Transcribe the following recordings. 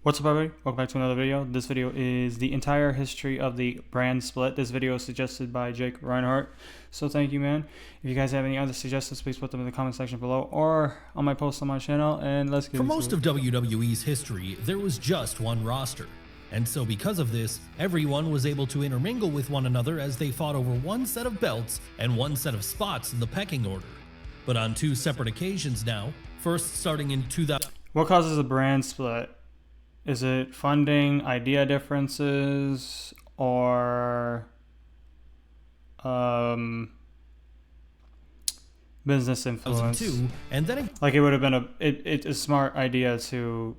What's up, everybody? Welcome back to another video. This video is the entire history of the brand split. This video is suggested by Jake Reinhardt, so thank you, man. If you guys have any other suggestions, please put them in the comment section below or on my post on my channel, and let's get For into most it. of WWE's history, there was just one roster. And so because of this, everyone was able to intermingle with one another as they fought over one set of belts and one set of spots in the pecking order. But on two separate occasions now, first starting in 2000. What causes a brand split? Is it funding, idea differences, or business influence? 2002, and then Like, it would have been it's a smart idea to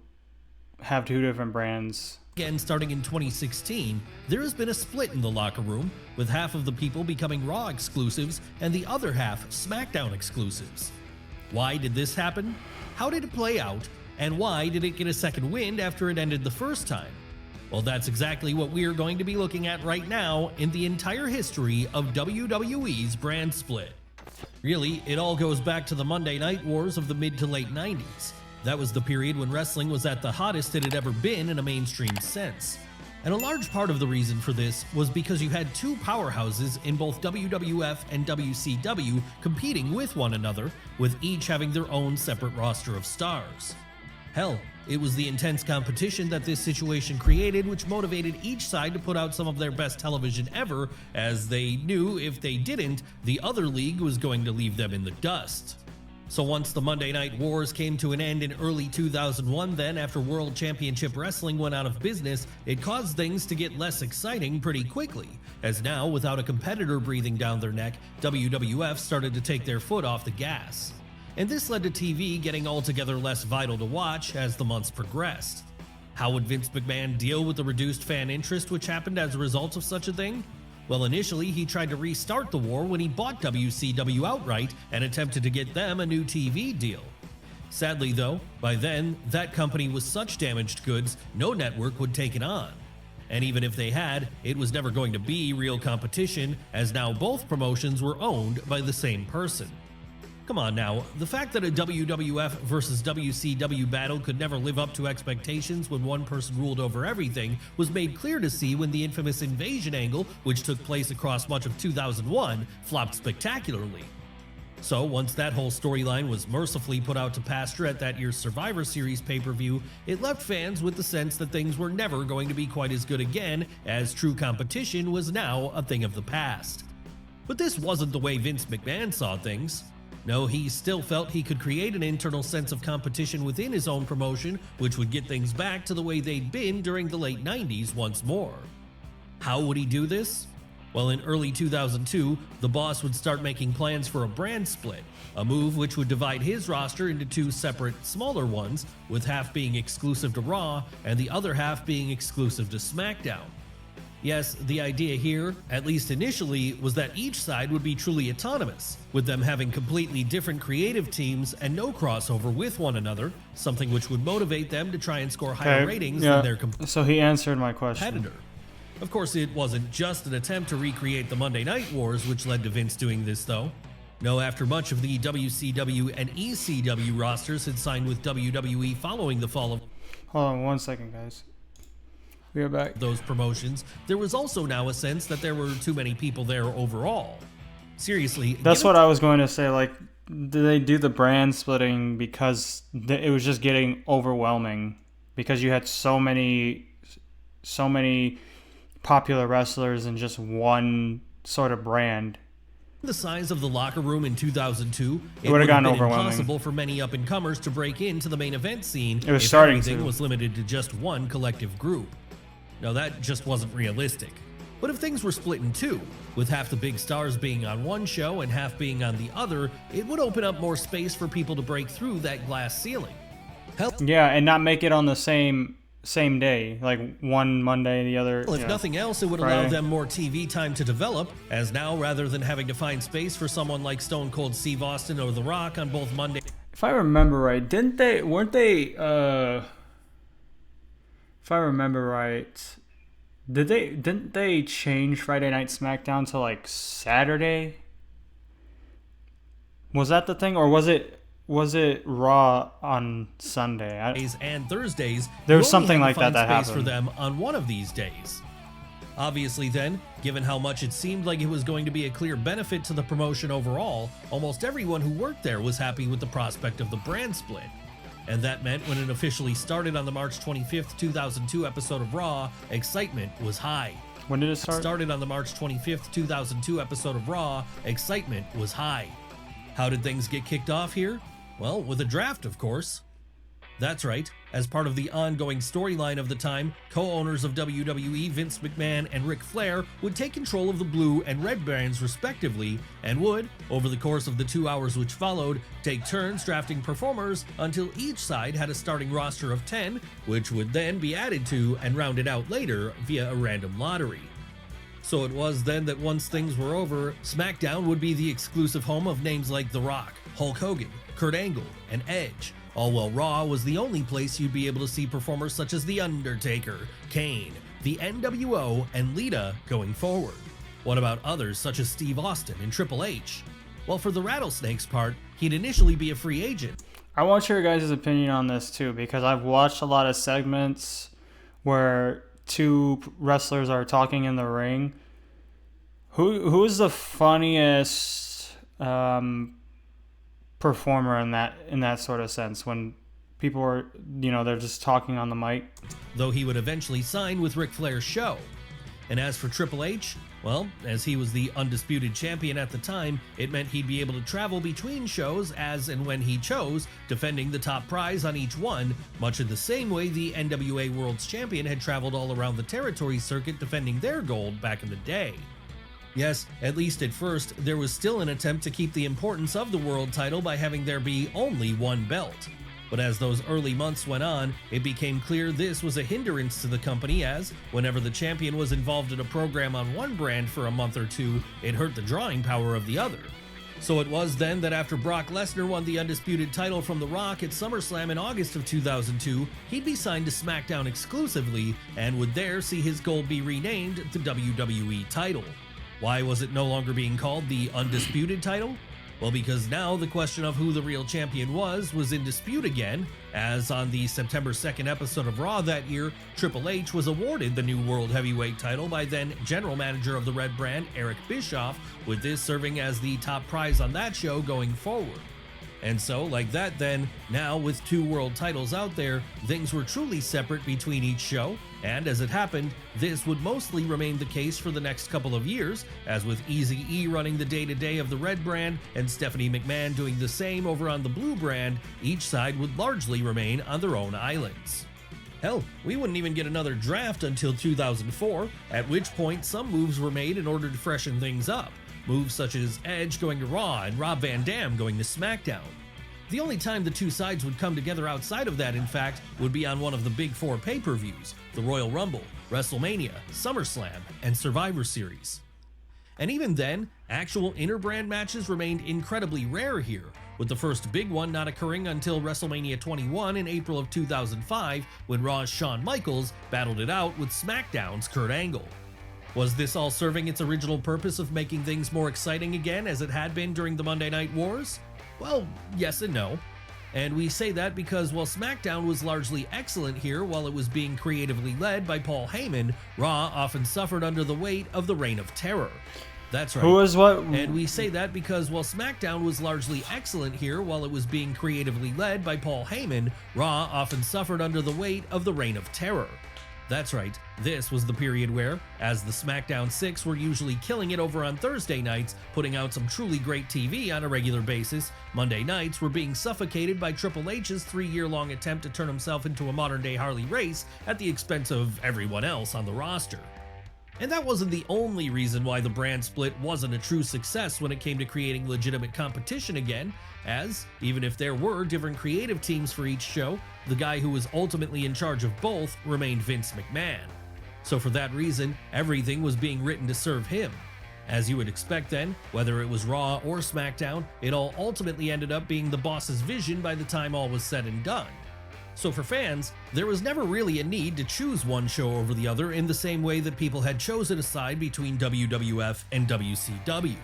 have two different brands. again starting in 2016, there has been a split in the locker room, with half of the people becoming Raw exclusives and the other half SmackDown exclusives. Why did this happen? How did it play out? And why did it get a second wind after it ended the first time? Well, that's exactly what we are going to be looking at right now in the entire history of WWE's brand split. Really, it all goes back to the Monday Night Wars of the mid to late 90s. That was the period when wrestling was at the hottest it had ever been in a mainstream sense. And a large part of the reason for this was because you had two powerhouses in both WWF and WCW competing with one another, with each having their own separate roster of stars. Hell, it was the intense competition that this situation created which motivated each side to put out some of their best television ever, as they knew if they didn't, the other league was going to leave them in the dust. So once the Monday Night Wars came to an end in early 2001, then after World Championship Wrestling went out of business, it caused things to get less exciting pretty quickly, as now, without a competitor breathing down their neck, WWF started to take their foot off the gas. And this led to TV getting altogether less vital to watch as the months progressed. How would Vince McMahon deal with the reduced fan interest which happened as a result of such a thing? Well, initially he tried to restart the war when he bought WCW outright and attempted to get them a new TV deal. Sadly though, by then, that company was such damaged goods, no network would take it on. And even if they had, it was never going to be real competition, as now both promotions were owned by the same person. Come on now, the fact that a WWF versus WCW battle could never live up to expectations when one person ruled over everything was made clear to see when the infamous Invasion angle, which took place across much of 2001, flopped spectacularly. So once that whole storyline was mercifully put out to pasture at that year's Survivor Series pay-per-view, it left fans with the sense that things were never going to be quite as good again, as true competition was now a thing of the past. But this wasn't the way Vince McMahon saw things. No, he still felt he could create an internal sense of competition within his own promotion, which would get things back to the way they'd been during the late 90s once more. How would he do this? Well, in early 2002, the boss would start making plans for a brand split, a move which would divide his roster into two separate, smaller ones, with half being exclusive to Raw and the other half being exclusive to SmackDown. Yes, the idea here, at least initially, was that each side would be truly autonomous, with them having completely different creative teams and no crossover with one another, something which would motivate them to try and score higher ratings than their So he answered my question. competitor. Of course, it wasn't just an attempt to recreate the Monday Night Wars which led to Vince doing this, though. No, after much of the WCW and ECW rosters had signed with WWE following the fall of Hold on 1 second, guys. We are back. those promotions, there was also now a sense that there were too many people there overall. Seriously, That's what I was going to say. Like, did they do the brand splitting because it was just getting overwhelming? Because you had so many popular wrestlers in just one sort of brand. the size of the locker room in 2002, it would have gotten been overwhelming. impossible for many up-and-comers to break into the main event scene It was if starting everything to. was limited to just one collective group. No, that just wasn't realistic. But if things were split in two, with half the big stars being on one show and half being on the other, it would open up more space for people to break through that glass ceiling. Hell, Yeah, and not make it on the same day, like one Monday, the other. if nothing else, it would allow Friday. them more TV time to develop, as now, rather than having to find space for someone like Stone Cold Steve Austin or The Rock on both Monday If I remember right, weren't they, if I remember right, didn't they change Friday Night SmackDown to like Saturday? Was that the thing, or was it was it Raw on Sunday? And Thursdays, There was you only something had like to find that space for happened. them on one of these days. Obviously then, given how much it seemed like it was going to be a clear benefit to the promotion overall, almost everyone who worked there was happy with the prospect of the brand split. And that meant when it officially started on the March 25th, 2002 episode of Raw, excitement was high. When did it start? Started on the March 25th, 2002 episode of Raw, excitement was high. How did things get kicked off here? Well, with a draft, of course. That's right, as part of the ongoing storyline of the time, co-owners of WWE Vince McMahon and Ric Flair would take control of the blue and red brands respectively, and would, over the course of the 2 hours which followed, take turns drafting performers until each side had a starting roster of 10, which would then be added to and rounded out later via a random lottery. So it was then that once things were over, SmackDown would be the exclusive home of names like The Rock, Hulk Hogan, Kurt Angle, and Edge, all while Raw was the only place you'd be able to see performers such as The Undertaker, Kane, the NWO, and Lita going forward. What about others such as Steve Austin and Triple H? Well, for the Rattlesnakes part, he'd initially be a free agent. I want your guys' opinion on this too, because I've watched a lot of segments where two wrestlers are talking in the ring. Who's the funniest performer in that sort of sense, when people are, they're just talking on the mic? Though he would eventually sign with Ric Flair's show. And as for Triple H, well, as he was the undisputed champion at the time, it meant he'd be able to travel between shows as and when he chose, defending the top prize on each one, much in the same way the NWA World's Champion had traveled all around the territory circuit defending their gold back in the day. Yes, at least at first, there was still an attempt to keep the importance of the world title by having there be only one belt. But as those early months went on, it became clear this was a hindrance to the company, as whenever the champion was involved in a program on one brand for a month or two, it hurt the drawing power of the other. So it was then that after Brock Lesnar won the undisputed title from The Rock at SummerSlam in August of 2002, he'd be signed to SmackDown exclusively and would there see his gold be renamed the WWE title. Why was it no longer being called the undisputed title? Well, because now the question of who the real champion was in dispute again, as on the September 2nd episode of Raw that year, Triple H was awarded the new World Heavyweight title by then General Manager of the Red Brand, Eric Bischoff, with this serving as the top prize on that show going forward. And so, like that then, now with two world titles out there, things were truly separate between each show, and as it happened, this would mostly remain the case for the next couple of years, as with Eazy-E running the day-to-day of the Red Brand and Stephanie McMahon doing the same over on the Blue Brand, each side would largely remain on their own islands. Hell, we wouldn't even get another draft until 2004, at which point some moves were made in order to freshen things up. Moves such as Edge going to Raw and Rob Van Dam going to SmackDown. The only time the two sides would come together outside of that, in fact, would be on one of the big four pay-per-views, the Royal Rumble, WrestleMania, SummerSlam, and Survivor Series. And even then, actual inter-brand matches remained incredibly rare here, with the first big one not occurring until WrestleMania 21 in April of 2005, when Raw's Shawn Michaels battled it out with SmackDown's Kurt Angle. Was this all serving its original purpose of making things more exciting again as it had been during the Monday Night Wars? Well, yes and no. And we say that because while SmackDown was largely excellent here while it was being creatively led by Paul Heyman, Raw often suffered under the weight of the Reign of Terror. That's right. Who was what? And we say that because while SmackDown was largely excellent here while it was being creatively led by Paul Heyman, Raw often suffered under the weight of the Reign of Terror. That's right, this was the period where, as the SmackDown 6 were usually killing it over on Thursday nights, putting out some truly great TV on a regular basis, Monday nights were being suffocated by Triple H's 3-year-long attempt to turn himself into a modern-day Harley Race at the expense of everyone else on the roster. And that wasn't the only reason why the brand split wasn't a true success when it came to creating legitimate competition again, as, even if there were different creative teams for each show, the guy who was ultimately in charge of both remained Vince McMahon. So for that reason, everything was being written to serve him. As you would expect then, whether it was Raw or SmackDown, it all ultimately ended up being the boss's vision by the time all was said and done. So for fans, there was never really a need to choose one show over the other in the same way that people had chosen a side between WWF and WCW.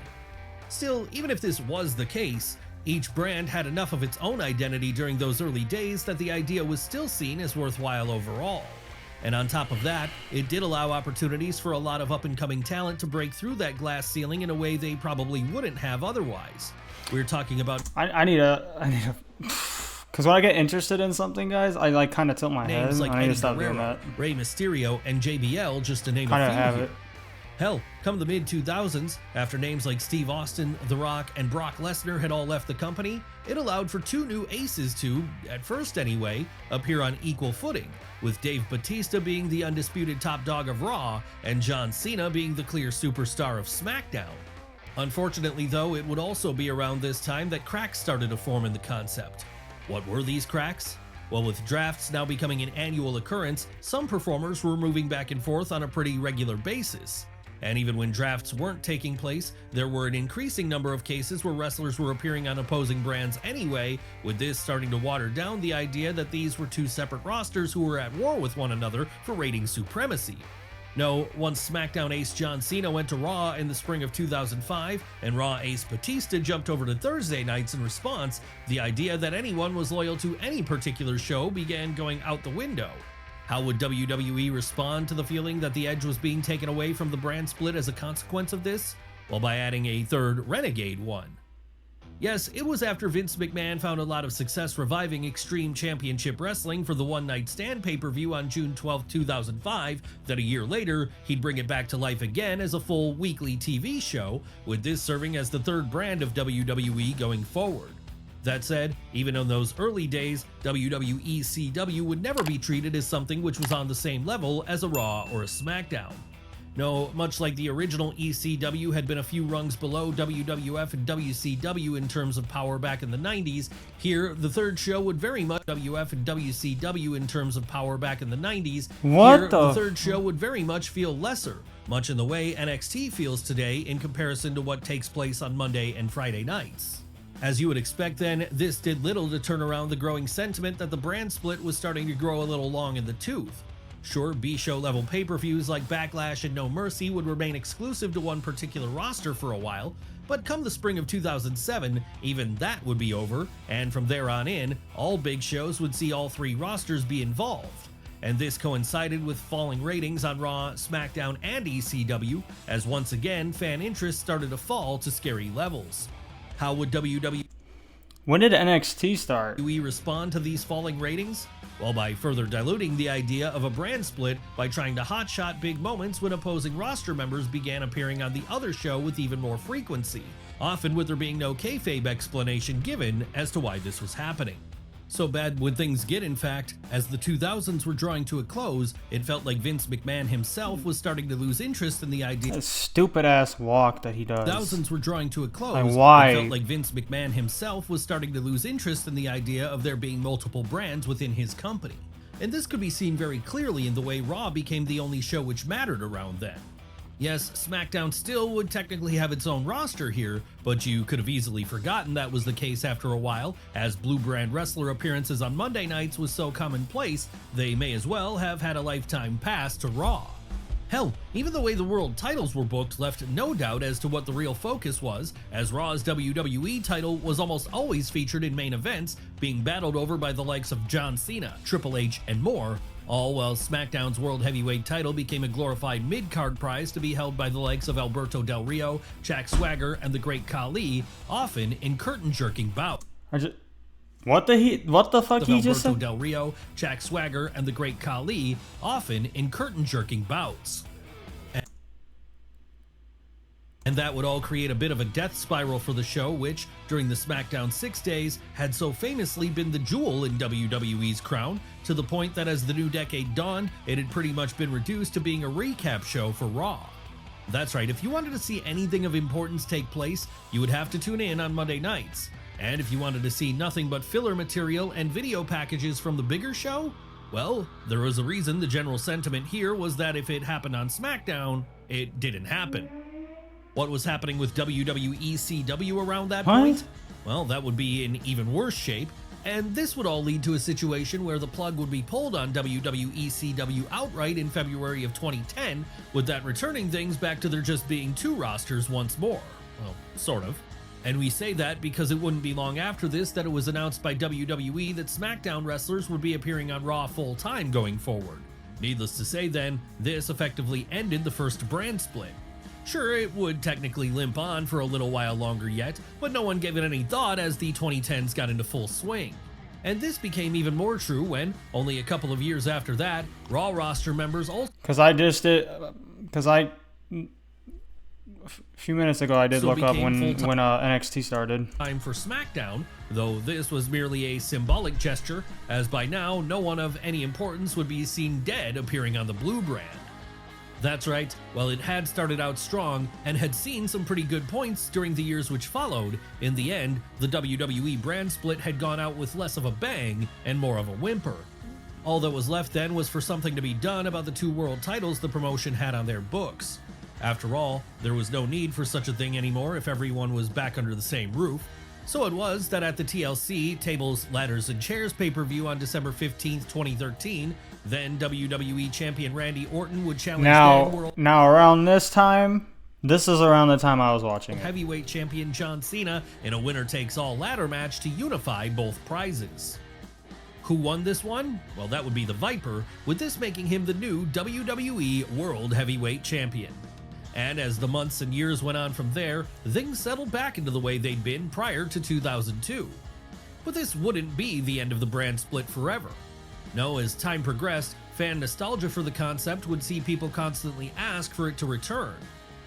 Still, even if this was the case, Each brand had enough of its own identity during those early days that the idea was still seen as worthwhile overall. And on top of that, it did allow opportunities for a lot of up-and-coming talent to break through that glass ceiling in a way they probably wouldn't have otherwise. We're talking about I need a because when I get interested in something, guys, I like kind of tilt my head. names like I need Eddie to stop doing Guerrero, that. Rey Mysterio, and JBL, just to name Kind a of few have here. it. Hell, come the mid-2000s, after names like Steve Austin, The Rock, and Brock Lesnar had all left the company, it allowed for two new aces to, at first anyway, appear on equal footing, with Dave Bautista being the undisputed top dog of Raw, and John Cena being the clear superstar of SmackDown. Unfortunately though, it would also be around this time that cracks started to form in the concept. What were these cracks? Well, with drafts now becoming an annual occurrence, some performers were moving back and forth on a pretty regular basis. And even when drafts weren't taking place, there were an increasing number of cases where wrestlers were appearing on opposing brands anyway, with this starting to water down the idea that these were two separate rosters who were at war with one another for rating supremacy. No, once SmackDown ace John Cena went to Raw in the spring of 2005, and Raw ace Batista jumped over to Thursday nights in response, the idea that anyone was loyal to any particular show began going out the window. How would WWE respond to the feeling that the edge was being taken away from the brand split as a consequence of this? Well, by adding a third Renegade one. Yes, it was after Vince McMahon found a lot of success reviving Extreme Championship Wrestling for the One Night Stand pay-per-view on June 12, 2005, that a year later, he'd bring it back to life again as a full weekly TV show, with this serving as the third brand of WWE going forward. That said, even in those early days, WWE CW would never be treated as something which was on the same level as a Raw or a SmackDown. No, much like the original ECW had been a few rungs below WWF and WCW in terms of power back in the 90s, here the third show would very much WWF and WCW in terms of power back in the 90s. What here, the third show would very much feel lesser, much in the way NXT feels today in comparison to what takes place on Monday and Friday nights. As you would expect then, this did little to turn around the growing sentiment that the brand split was starting to grow a little long in the tooth. Sure, B-show level pay-per-views like Backlash and No Mercy would remain exclusive to one particular roster for a while, but come the spring of 2007, even that would be over, and from there on in, all big shows would see all three rosters be involved. And this coincided with falling ratings on Raw, SmackDown, and ECW, as once again fan interest started to fall to scary levels. How would WWE When did NXT start? respond to these falling ratings? Well, by further diluting the idea of a brand split by trying to hotshot big moments when opposing roster members began appearing on the other show with even more frequency, often with there being no kayfabe explanation given as to why this was happening. So bad would things get, in fact, as the 2000s were drawing to a close, it felt like Vince McMahon himself was starting to lose interest in the idea. That stupid ass walk that he does. Thousands were drawing to a close. Like, why? It felt like Vince McMahon himself was starting to lose interest in the idea of there being multiple brands within his company. And this could be seen very clearly in the way Raw became the only show which mattered around then. Yes, SmackDown still would technically have its own roster here, but you could have easily forgotten that was the case after a while, as Blue Brand wrestler appearances on Monday nights was so commonplace, they may as well have had a lifetime pass to Raw. Hell, even the way the world titles were booked left no doubt as to what the real focus was, as Raw's WWE title was almost always featured in main events, being battled over by the likes of John Cena, Triple H, and more, all while SmackDown's World Heavyweight title became a glorified mid-card prize to be held by the likes of Alberto Del Rio, Jack Swagger, and the Great Khali, often in curtain-jerking bouts. What the fuck he just Alberto said? Del Rio, Jack Swagger, and the Great Khali, often in curtain-jerking bouts. And that would all create a bit of a death spiral for the show, which, during the SmackDown 6 days, had so famously been the jewel in WWE's crown, to the point that as the new decade dawned, it had pretty much been reduced to being a recap show for Raw. That's right, if you wanted to see anything of importance take place, you would have to tune in on Monday nights. And if you wanted to see nothing but filler material and video packages from the bigger show, well, there was a reason the general sentiment here was that if it happened on SmackDown, it didn't happen. What was happening with WWE CW around that point? Well, that would be in even worse shape, and this would all lead to a situation where the plug would be pulled on WWE CW outright in February of 2010, with that returning things back to there just being two rosters once more. Well, sort of. And we say that because it wouldn't be long after this that it was announced by WWE that SmackDown wrestlers would be appearing on Raw full-time going forward. Needless to say then, this effectively ended the first brand split. Sure, it would technically limp on for a little while longer yet, but no one gave it any thought as the 2010s got into full swing. And this became even more true when, only a couple of years after that, Raw roster members also... A few minutes ago, I did look up when NXT started. Time for SmackDown, though this was merely a symbolic gesture, as by now, no one of any importance would be seen dead appearing on the blue brand. That's right, while it had started out strong and had seen some pretty good points during the years which followed, in the end, the WWE brand split had gone out with less of a bang and more of a whimper. All that was left then was for something to be done about the 2 world titles the promotion had on their books. After all, there was no need for such a thing anymore if everyone was back under the same roof. So it was that at the TLC Tables, Ladders, and Chairs pay-per-view on December 15th, 2013, then WWE Champion Randy Orton would challenge Now around this time, this is around the time I was watching it. Heavyweight Champion John Cena in a winner-takes-all ladder match to unify both prizes. Who won this one? Well, that would be the Viper, with this making him the new WWE World Heavyweight Champion. And as the months and years went on from there, things settled back into the way they'd been prior to 2002. But this wouldn't be the end of the brand split forever. No, as time progressed, fan nostalgia for the concept would see people constantly ask for it to return.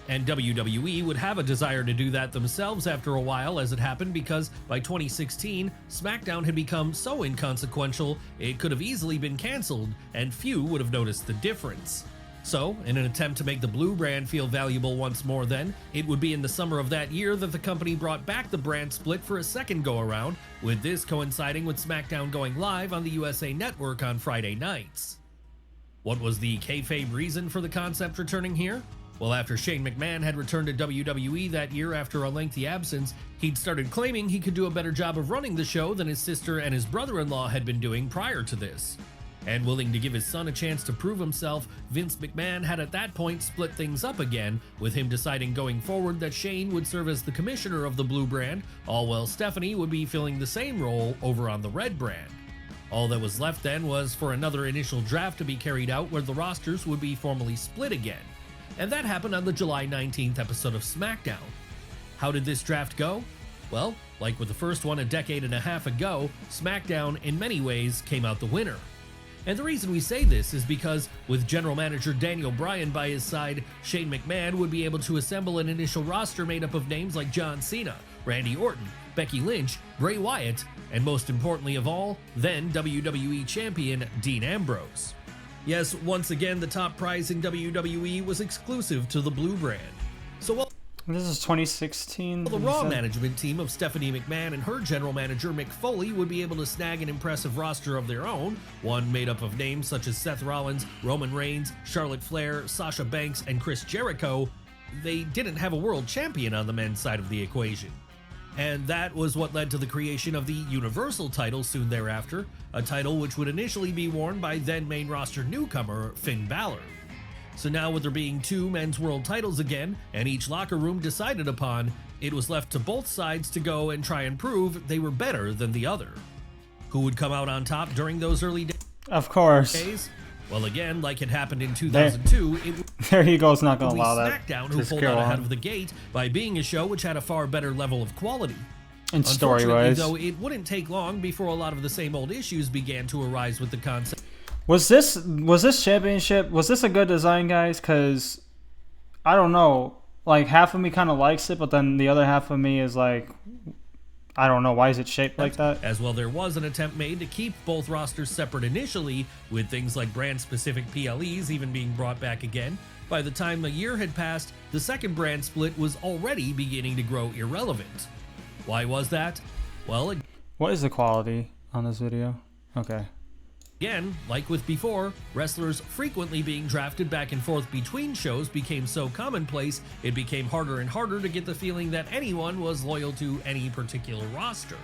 And WWE would have a desire to do that themselves after a while as it happened because by 2016, SmackDown had become so inconsequential it could have easily been cancelled and few would have noticed the difference. So, in an attempt to make the blue brand feel valuable once more then, it would be in the summer of that year that the company brought back the brand split for a second go-around, with this coinciding with SmackDown going live on the USA Network on Friday nights. What was the kayfabe reason for the concept returning here? Well, after Shane McMahon had returned to WWE that year after a lengthy absence, he'd started claiming he could do a better job of running the show than his sister and his brother-in-law had been doing prior to this. And willing to give his son a chance to prove himself, Vince McMahon had at that point split things up again, with him deciding going forward that Shane would serve as the commissioner of the blue brand, all while Stephanie would be filling the same role over on the red brand. All that was left then was for another initial draft to be carried out where the rosters would be formally split again. And that happened on the July 19th episode of SmackDown. How did this draft go? Well, like with the first one a decade and a half ago, SmackDown in many ways came out the winner. And the reason we say this is because, with general manager Daniel Bryan by his side, Shane McMahon would be able to assemble an initial roster made up of names like John Cena, Randy Orton, Becky Lynch, Bray Wyatt, and most importantly of all, then WWE Champion Dean Ambrose. Yes, once again, the top prize in WWE was exclusive to the blue brand. So this is 2016. The Raw management team of Stephanie McMahon and her general manager Mick Foley would be able to snag an impressive roster of their own, one made up of names such as Seth Rollins, Roman Reigns, Charlotte Flair, Sasha Banks, and Chris Jericho. They didn't have a world champion on the men's side of the equation. And that was what led to the creation of the Universal title soon thereafter, a title which would initially be worn by then main roster newcomer Finn Balor. So now with there being 2 men's world titles again, and each locker room decided upon, it was left to both sides to go and try and prove they were better than the other. Who would come out on top during those early days? Of course. Well, again, like it happened in 2002, there he goes, not gonna it allow was that. SmackDown who pulled out ahead of the gate by being a show which had a far better level of quality. And story-wise, though, it wouldn't take long before a lot of the same old issues began to arise with the concept. Was this championship, was this a good design, guys? Because I don't know, like half of me kind of likes it, but then the other half of me is like, I don't know, why is it shaped like that? As well, there was an attempt made to keep both rosters separate initially, with things like brand-specific PLEs even being brought back again. By the time a year had passed, the second brand split was already beginning to grow irrelevant. Why was that? Well, what is the quality on this video? Okay. Again, like with before, wrestlers frequently being drafted back and forth between shows became so commonplace, it became harder and harder to get the feeling that anyone was loyal to any particular roster.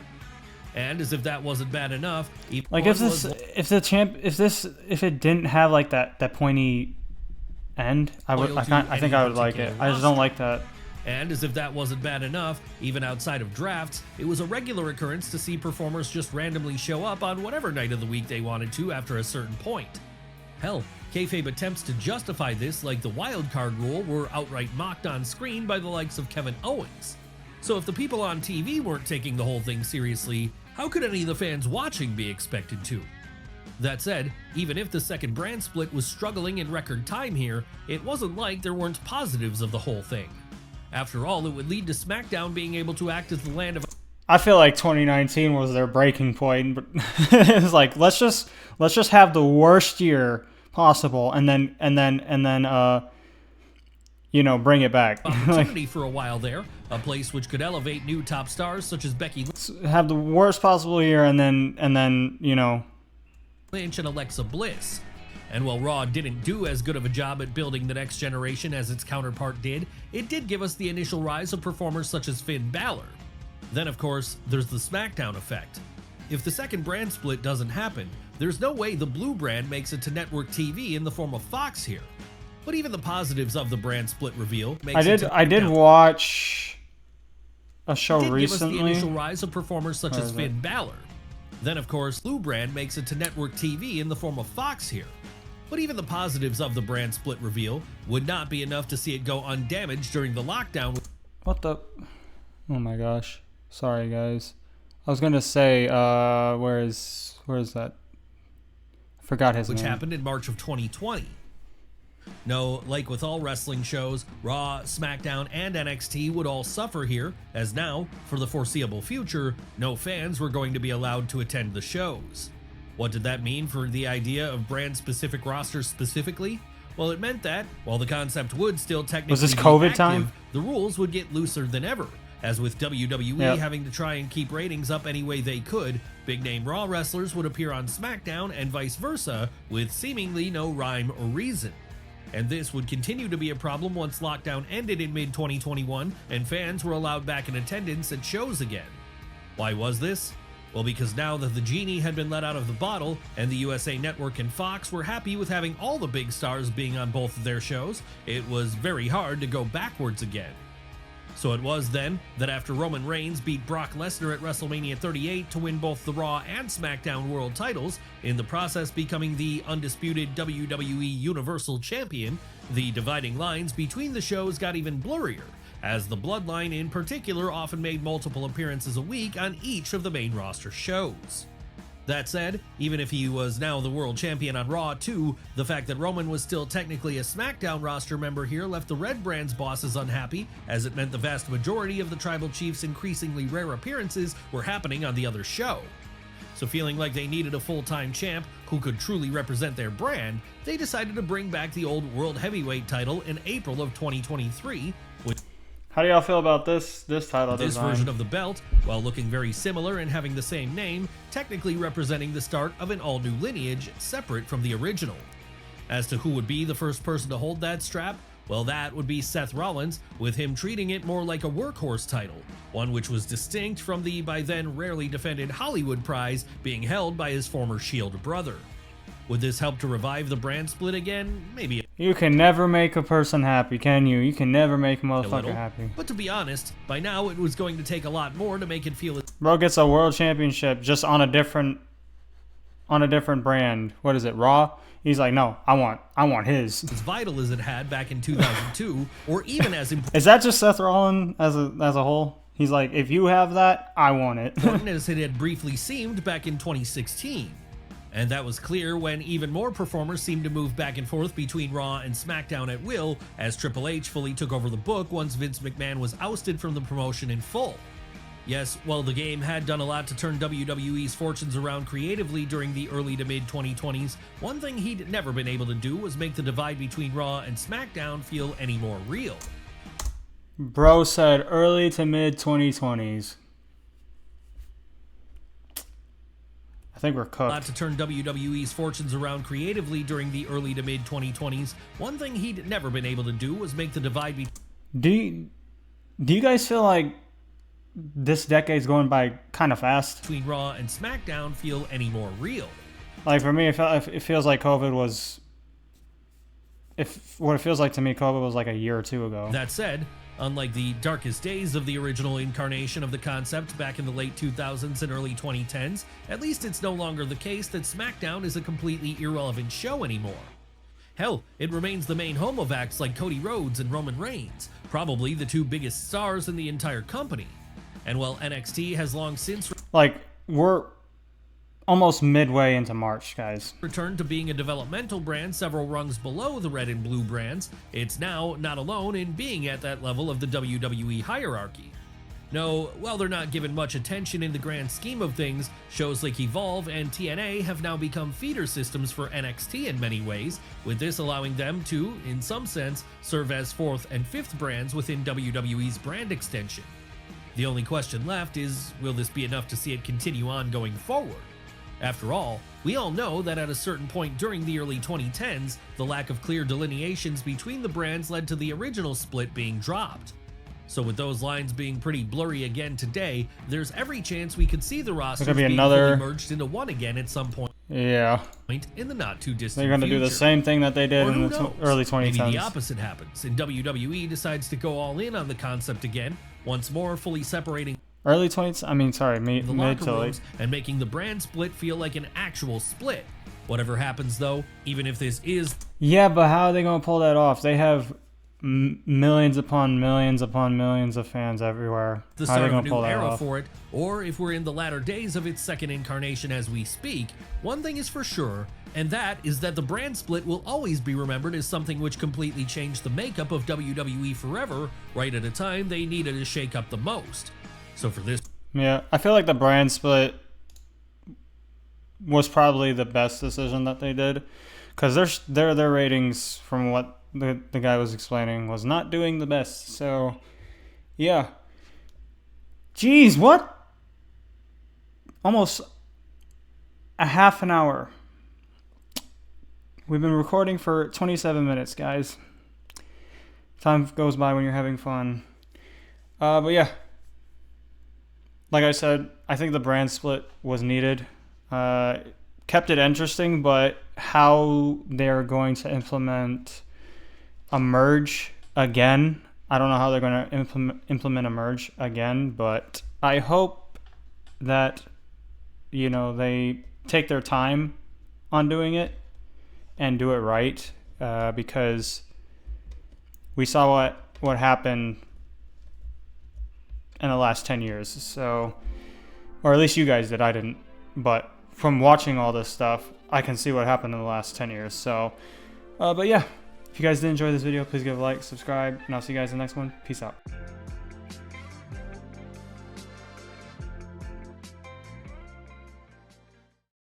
And as if that wasn't bad enough, like if it didn't have like that pointy end, I think I would like it. I just don't like that. And as if that wasn't bad enough, even outside of drafts, it was a regular occurrence to see performers just randomly show up on whatever night of the week they wanted to after a certain point. Hell, kayfabe attempts to justify this, like the wildcard rule, were outright mocked on screen by the likes of Kevin Owens. So if the people on TV weren't taking the whole thing seriously, how could any of the fans watching be expected to? That said, even if the second brand split was struggling in record time here, it wasn't like there weren't positives of the whole thing. After all, it would lead to SmackDown being able to act as the land of... I feel like 2019 was their breaking point, but it's like let's just have the worst year possible, and then bring it back. opportunity for a while there, a place which could elevate new top stars such as Becky have the worst possible year, and then Lynch and Alexa Bliss. And while Raw didn't do as good of a job at building the next generation as its counterpart did, it did give us the initial rise of performers such as Finn Balor. Then of course, there's the SmackDown effect. If the second brand split doesn't happen, there's no way the blue brand makes it to network TV in the form of Fox here. But even the positives of the brand split reveal makes I did watch a show recently. Give us the initial rise of performers such as Finn Balor. Then of course, blue brand makes it to network TV in the form of Fox here. But even the positives of the brand split reveal would not be enough to see it go undamaged during the lockdown. What the? Oh my gosh. Sorry guys. I was gonna say, where is that? I forgot his name. Which happened in March of 2020. No, like with all wrestling shows, Raw, SmackDown, and NXT would all suffer here, as now, for the foreseeable future, no fans were going to be allowed to attend the shows. What did that mean for the idea of brand-specific rosters specifically? Well, it meant that, while the concept would still technically was this be COVID active, time? the rules would get looser than ever, as with WWE having to try and keep ratings up any way they could, big-name Raw wrestlers would appear on SmackDown and vice versa, with seemingly no rhyme or reason. And this would continue to be a problem once lockdown ended in mid-2021 and fans were allowed back in attendance at shows again. Why was this? Well, because now that the genie had been let out of the bottle and the USA Network and Fox were happy with having all the big stars being on both of their shows, it was very hard to go backwards again. So it was then that after Roman Reigns beat Brock Lesnar at WrestleMania 38 to win both the Raw and SmackDown World titles, in the process becoming the undisputed WWE Universal Champion, the dividing lines between the shows got even blurrier, as the Bloodline in particular often made multiple appearances a week on each of the main roster shows. That said, even if he was now the world champion on Raw too, the fact that Roman was still technically a SmackDown roster member here left the Red Brand's bosses unhappy, as it meant the vast majority of the Tribal Chief's increasingly rare appearances were happening on the other show. So feeling like they needed a full-time champ who could truly represent their brand, they decided to bring back the old World Heavyweight title in April of 2023, which... How do y'all feel about this title This design? version of the belt, while looking very similar and having the same name, technically representing the start of an all-new lineage separate from the original. As to who would be the first person to hold that strap, well, that would be Seth Rollins, with him treating it more like a workhorse title, one which was distinct from the by then rarely defended Hollywood prize being held by his former Shield brother. Would this help to revive the brand split again? Maybe. You can never make a person happy, can you? You can never make a motherfucker happy. But to be honest, by now it was going to take a lot more to make it feel... Bro gets a world championship just on a different brand. What is it, Raw? He's like, no, I want his. As vital as it had back in 2002, or even as important... Is that just Seth Rollins as a whole? He's like, if you have that, I want it. as it had briefly seemed back in 2016. And that was clear when even more performers seemed to move back and forth between Raw and SmackDown at will, as Triple H fully took over the book once Vince McMahon was ousted from the promotion in full. Yes, while the game had done a lot to turn WWE's fortunes around creatively during the early to mid-2020s, one thing he'd never been able to do was make the divide between Raw and SmackDown feel any more real. Bro said early to mid-2020s. I think we're cooked. Not to turn WWE's fortunes around creatively during the early to mid-2020s, one thing he'd never been able to do was make the divide between... Do you guys feel like this decade's going by kind of fast? Between Raw and SmackDown feel any more real? Like for me, it feels like COVID was... what it feels like to me, COVID was like a year or two ago. That said, Unlike the darkest days of the original incarnation of the concept back in the late 2000s and early 2010s, at least it's no longer the case that SmackDown is a completely irrelevant show anymore. Hell, it remains the main home of acts like Cody Rhodes and Roman Reigns, probably the two biggest stars in the entire company. And while NXT has long since we're almost midway into March, guys. returned to being a developmental brand several rungs below the red and blue brands, it's now not alone in being at that level of the WWE hierarchy. No, while they're not given much attention in the grand scheme of things, shows like Evolve and TNA have now become feeder systems for NXT in many ways, with this allowing them to, in some sense, serve as fourth and fifth brands within WWE's brand extension. The only question left is, will this be enough to see it continue on going forward? After all, we all know that at a certain point during the early 2010s, the lack of clear delineations between the brands led to the original split being dropped. So with those lines being pretty blurry again today, there's every chance we could see the rosters being fully merged into one again at some point. Yeah. In the not too distant They're going to do the same thing that they did in the early 2010s. Maybe the opposite happens, and WWE decides to go all in on the concept again, once more fully separating early 20s. I mean, sorry, mid to late, and making the brand split feel like an actual split. Whatever happens, though, even if this is but how are they going to pull that off? They have millions upon millions upon millions of fans everywhere. The start of a new era for it, or if we're in the latter days of its second incarnation as we speak, one thing is for sure, and that is that the brand split will always be remembered as something which completely changed the makeup of WWE forever, right at a time they needed to shake up the most. So for this, I feel like the brand split was probably the best decision that they did, because their ratings, from what the guy was explaining, was not doing the best. So yeah, jeez, what? Almost a half an hour. We've been recording for 27 minutes, guys. Time goes by when you're having fun. But yeah, like I said, I think the brand split was needed. Kept it interesting, but how they're going to implement a merge again, I don't know how they're going to implement a merge again, but I hope that, they take their time on doing it and do it right, because we saw what happened in the last 10 years. So, or at least you guys did, I didn't, but from watching all this stuff, I can see what happened in the last 10 years. So, but yeah, if you guys did enjoy this video, please give a like, subscribe, and I'll see you guys in the next one. Peace out.